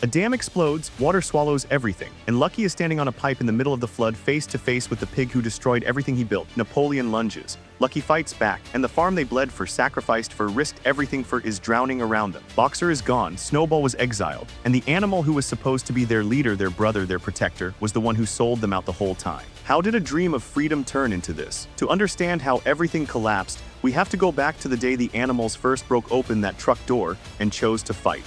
A dam explodes, water swallows everything, and Lucky is standing on a pipe in the middle of the flood face to face with the pig who destroyed everything he built. Napoleon lunges. Lucky fights back, and the farm they bled for, sacrificed for, risked everything for is drowning around them. Boxer is gone, Snowball was exiled, and the animal who was supposed to be their leader, their brother, their protector, was the one who sold them out the whole time. How did a dream of freedom turn into this? To understand how everything collapsed, we have to go back to the day the animals first broke open that truck door and chose to fight.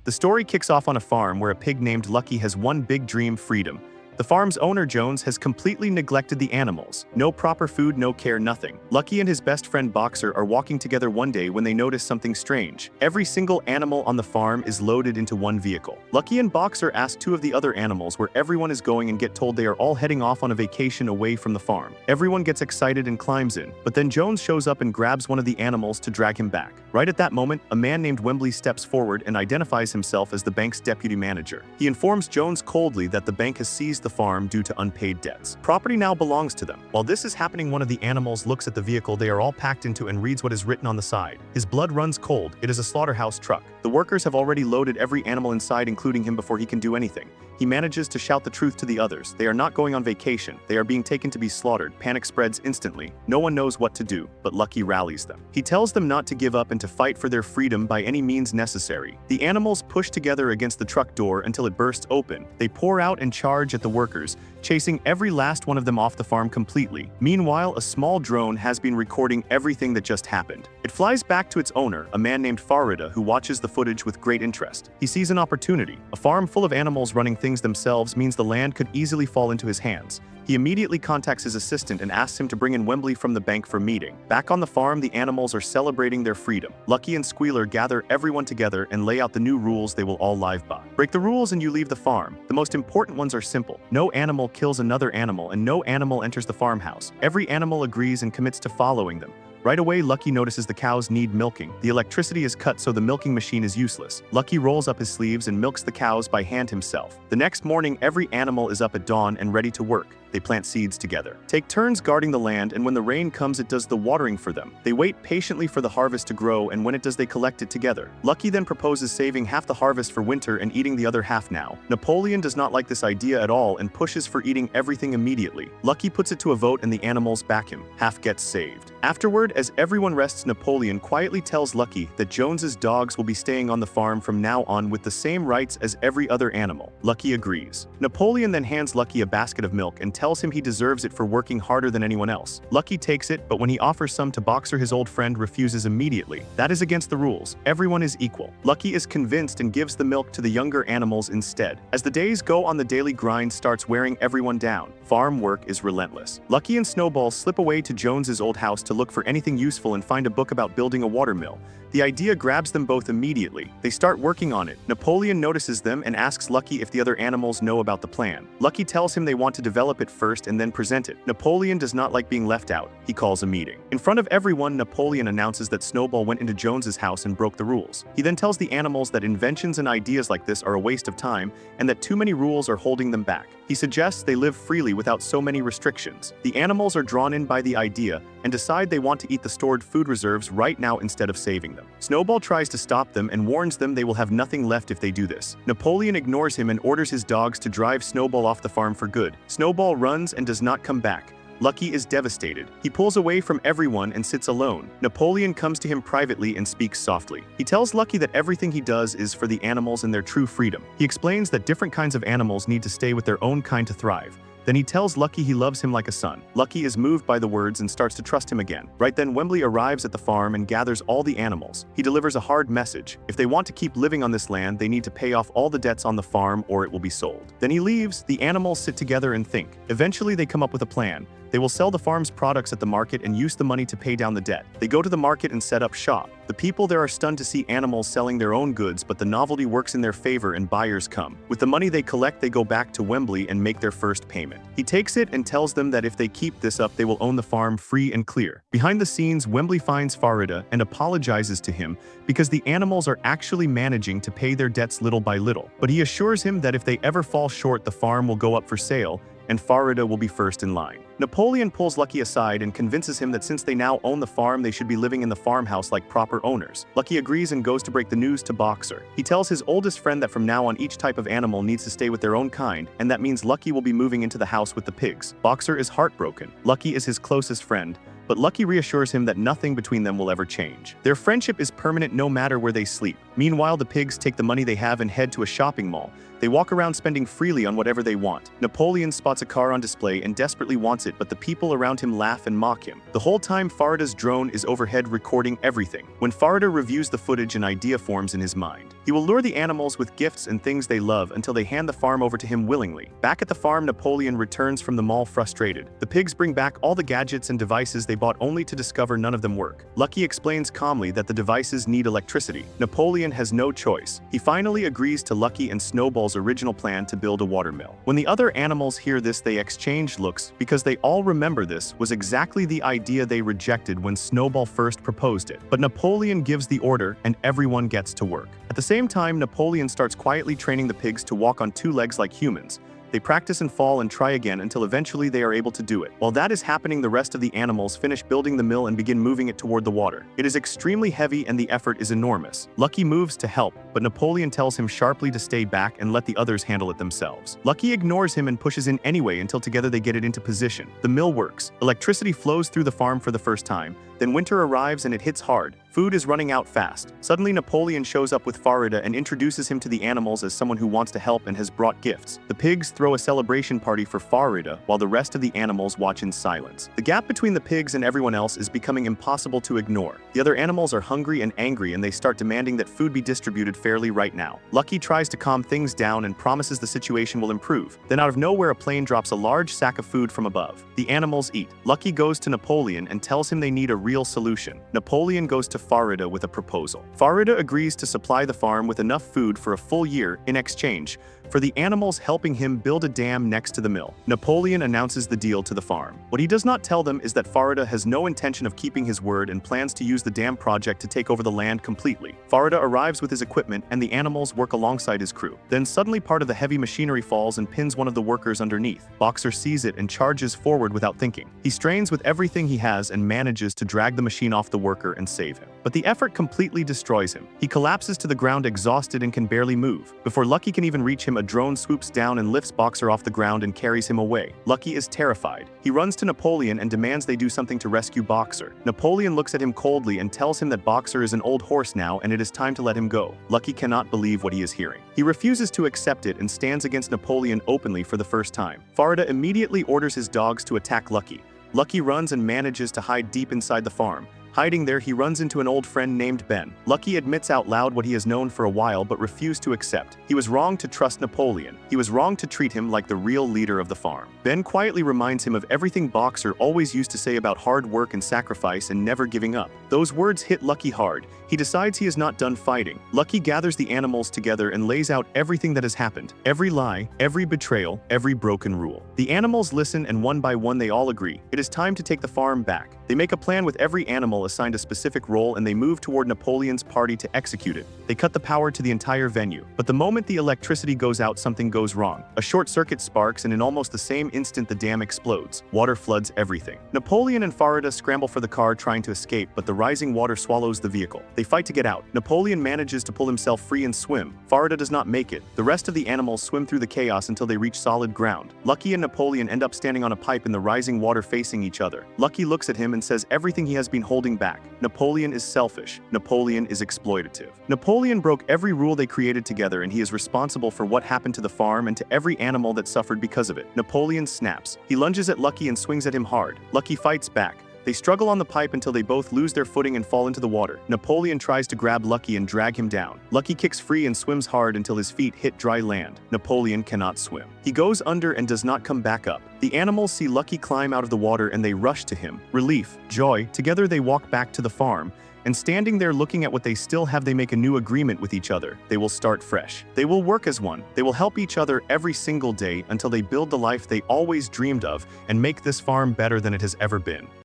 The story kicks off on a farm where a pig named Lucky has one big dream: freedom. The farm's owner, Jones, has completely neglected the animals. No proper food, no care, nothing. Lucky and his best friend Boxer are walking together one day when they notice something strange. Every single animal on the farm is loaded into one vehicle. Lucky and Boxer ask two of the other animals where everyone is going and get told they are all heading off on a vacation away from the farm. Everyone gets excited and climbs in, but then Jones shows up and grabs one of the animals to drag him back. Right at that moment, a man named Wembley steps forward and identifies himself as the bank's deputy manager. He informs Jones coldly that the bank has seized the farm due to unpaid debts. Property now belongs to them. While this is happening, one of the animals looks at the vehicle they are all packed into and reads what is written on the side. His blood runs cold. It is a slaughterhouse truck. The workers have already loaded every animal inside, including him, before he can do anything. He manages to shout the truth to the others. They are not going on vacation. They are being taken to be slaughtered. Panic spreads instantly. No one knows what to do, but Lucky rallies them. He tells them not to give up and to fight for their freedom by any means necessary. The animals push together against the truck door until it bursts open. They pour out and charge at the workers, chasing every last one of them off the farm completely. Meanwhile, a small drone has been recording everything that just happened. It flies back to its owner, a man named Farida, who watches the footage with great interest. He sees an opportunity. A farm full of animals running things themselves means the land could easily fall into his hands. He immediately contacts his assistant and asks him to bring in Wembley from the bank for meeting. Back on the farm, the animals are celebrating their freedom. Lucky and Squealer gather everyone together and lay out the new rules they will all live by. Break the rules and you leave the farm. The most important ones are simple. No animal kills another animal and no animal enters the farmhouse. Every animal agrees and commits to following them. Right away, Lucky notices the cows need milking. The electricity is cut, so the milking machine is useless. Lucky rolls up his sleeves and milks the cows by hand himself. The next morning, every animal is up at dawn and ready to work. They plant seeds together, take turns guarding the land, and when the rain comes, it does the watering for them. They wait patiently for the harvest to grow, and when it does, they collect it together. Lucky then proposes saving half the harvest for winter and eating the other half now. Napoleon does not like this idea at all and pushes for eating everything immediately. Lucky puts it to a vote and the animals back him. Half gets saved. Afterward, as everyone rests, Napoleon quietly tells Lucky that Jones's dogs will be staying on the farm from now on with the same rights as every other animal. Lucky agrees. Napoleon then hands Lucky a basket of milk and tells him he deserves it for working harder than anyone else. Lucky takes it, but when he offers some to Boxer, his old friend, refuses immediately. That is against the rules. Everyone is equal. Lucky is convinced and gives the milk to the younger animals instead. As the days go on, the daily grind starts wearing everyone down. Farm work is relentless. Lucky and Snowball slip away to Jones's old house to look for anything useful and find a book about building a watermill. The idea grabs them both immediately. They start working on it. Napoleon notices them and asks Lucky if the other animals know about the plan. Lucky tells him they want to develop it first and then present it. Napoleon does not like being left out. He calls a meeting. In front of everyone, Napoleon announces that Snowball went into Jones's house and broke the rules. He then tells the animals that inventions and ideas like this are a waste of time and that too many rules are holding them back. He suggests they live freely without so many restrictions. The animals are drawn in by the idea and decide they want to eat the stored food reserves right now instead of saving them. Snowball tries to stop them and warns them they will have nothing left if they do this. Napoleon ignores him and orders his dogs to drive Snowball off the farm for good. Snowball runs and does not come back. Lucky is devastated. He pulls away from everyone and sits alone. Napoleon comes to him privately and speaks softly. He tells Lucky that everything he does is for the animals and their true freedom. He explains that different kinds of animals need to stay with their own kind to thrive. Then he tells Lucky he loves him like a son. Lucky is moved by the words and starts to trust him again. Right then, Wembley arrives at the farm and gathers all the animals. He delivers a hard message. If they want to keep living on this land, they need to pay off all the debts on the farm or it will be sold. Then he leaves. The animals sit together and think. Eventually, they come up with a plan. They will sell the farm's products at the market and use the money to pay down the debt. They go to the market and set up shop. The people there are stunned to see animals selling their own goods, but the novelty works in their favor and buyers come. With the money they collect, they go back to Wembley and make their first payment. He takes it and tells them that if they keep this up, they will own the farm free and clear. Behind the scenes, Wembley finds Farida and apologizes to him because the animals are actually managing to pay their debts little by little. But he assures him that if they ever fall short, the farm will go up for sale, and Farida will be first in line. Napoleon pulls Lucky aside and convinces him that since they now own the farm, they should be living in the farmhouse like proper owners. Lucky agrees and goes to break the news to Boxer. He tells his oldest friend that from now on each type of animal needs to stay with their own kind, and that means Lucky will be moving into the house with the pigs. Boxer is heartbroken. Lucky is his closest friend, but Lucky reassures him that nothing between them will ever change. Their friendship is permanent no matter where they sleep. Meanwhile, the pigs take the money they have and head to a shopping mall. They walk around spending freely on whatever they want. Napoleon spots a car on display and desperately wants it, but the people around him laugh and mock him. The whole time, Farida's drone is overhead recording everything. When Farida reviews the footage, an idea forms in his mind. He will lure the animals with gifts and things they love until they hand the farm over to him willingly. Back at the farm, Napoleon returns from the mall frustrated. The pigs bring back all the gadgets and devices they bought only to discover none of them work. Lucky explains calmly that the devices need electricity. Napoleon has no choice. He finally agrees to Lucky and Snowball's original plan to build a watermill. When the other animals hear this, they exchange looks because they all remember this was exactly the idea they rejected when Snowball first proposed it. But Napoleon gives the order and everyone gets to work. At the same time, Napoleon starts quietly training the pigs to walk on two legs like humans. They practice and fall and try again until eventually they are able to do it. While that is happening, the rest of the animals finish building the mill and begin moving it toward the water. It is extremely heavy and the effort is enormous. Lucky moves to help, but Napoleon tells him sharply to stay back and let the others handle it themselves. Lucky ignores him and pushes in anyway until together they get it into position. The mill works. Electricity flows through the farm for the first time. Then winter arrives and it hits hard. Food is running out fast. Suddenly, Napoleon shows up with Farida and introduces him to the animals as someone who wants to help and has brought gifts. The pigs throw a celebration party for Farida while the rest of the animals watch in silence. The gap between the pigs and everyone else is becoming impossible to ignore. The other animals are hungry and angry and they start demanding that food be distributed fairly right now. Lucky tries to calm things down and promises the situation will improve. Then out of nowhere, a plane drops a large sack of food from above. The animals eat. Lucky goes to Napoleon and tells him they need a real solution. Napoleon goes to Farida with a proposal. Farida agrees to supply the farm with enough food for a full year in exchange for the animals helping him build a dam next to the mill. Napoleon announces the deal to the farm. What he does not tell them is that Farida has no intention of keeping his word and plans to use the dam project to take over the land completely. Farida arrives with his equipment and the animals work alongside his crew. Then suddenly part of the heavy machinery falls and pins one of the workers underneath. Boxer sees it and charges forward without thinking. He strains with everything he has and manages to drag the machine off the worker and save him. But the effort completely destroys him. He collapses to the ground exhausted and can barely move. Before Lucky can even reach him, a drone swoops down and lifts Boxer off the ground and carries him away. Lucky is terrified. He runs to Napoleon and demands they do something to rescue Boxer. Napoleon looks at him coldly and tells him that Boxer is an old horse now and it is time to let him go. Lucky cannot believe what he is hearing. He refuses to accept it and stands against Napoleon openly for the first time. Farida immediately orders his dogs to attack Lucky. Lucky runs and manages to hide deep inside the farm. Hiding there, he runs into an old friend named Ben. Lucky admits out loud what he has known for a while but refused to accept. He was wrong to trust Napoleon. He was wrong to treat him like the real leader of the farm. Ben quietly reminds him of everything Boxer always used to say about hard work and sacrifice and never giving up. Those words hit Lucky hard. He decides he is not done fighting. Lucky gathers the animals together and lays out everything that has happened. Every lie, every betrayal, every broken rule. The animals listen and one by one they all agree. It is time to take the farm back. They make a plan with every animal assigned a specific role and they move toward Napoleon's party to execute it. They cut the power to the entire venue. But the moment the electricity goes out, something goes wrong. A short circuit sparks and in almost the same instant the dam explodes. Water floods everything. Napoleon and Farida scramble for the car trying to escape, but the rising water swallows the vehicle. They fight to get out. Napoleon manages to pull himself free and swim. Farida does not make it. The rest of the animals swim through the chaos until they reach solid ground. Lucky and Napoleon end up standing on a pipe in the rising water facing each other. Lucky looks at him and says everything he has been holding back. Napoleon is selfish. Napoleon is exploitative. Napoleon broke every rule they created together and he is responsible for what happened to the farm and to every animal that suffered because of it. Napoleon snaps. He lunges at Lucky and swings at him hard. Lucky fights back. They struggle on the pipe until they both lose their footing and fall into the water. Napoleon tries to grab Lucky and drag him down. Lucky kicks free and swims hard until his feet hit dry land. Napoleon cannot swim. He goes under and does not come back up. The animals see Lucky climb out of the water and they rush to him. Relief, joy, together they walk back to the farm. And standing there looking at what they still have, they make a new agreement with each other. They will start fresh. They will work as one. They will help each other every single day until they build the life they always dreamed of and make this farm better than it has ever been.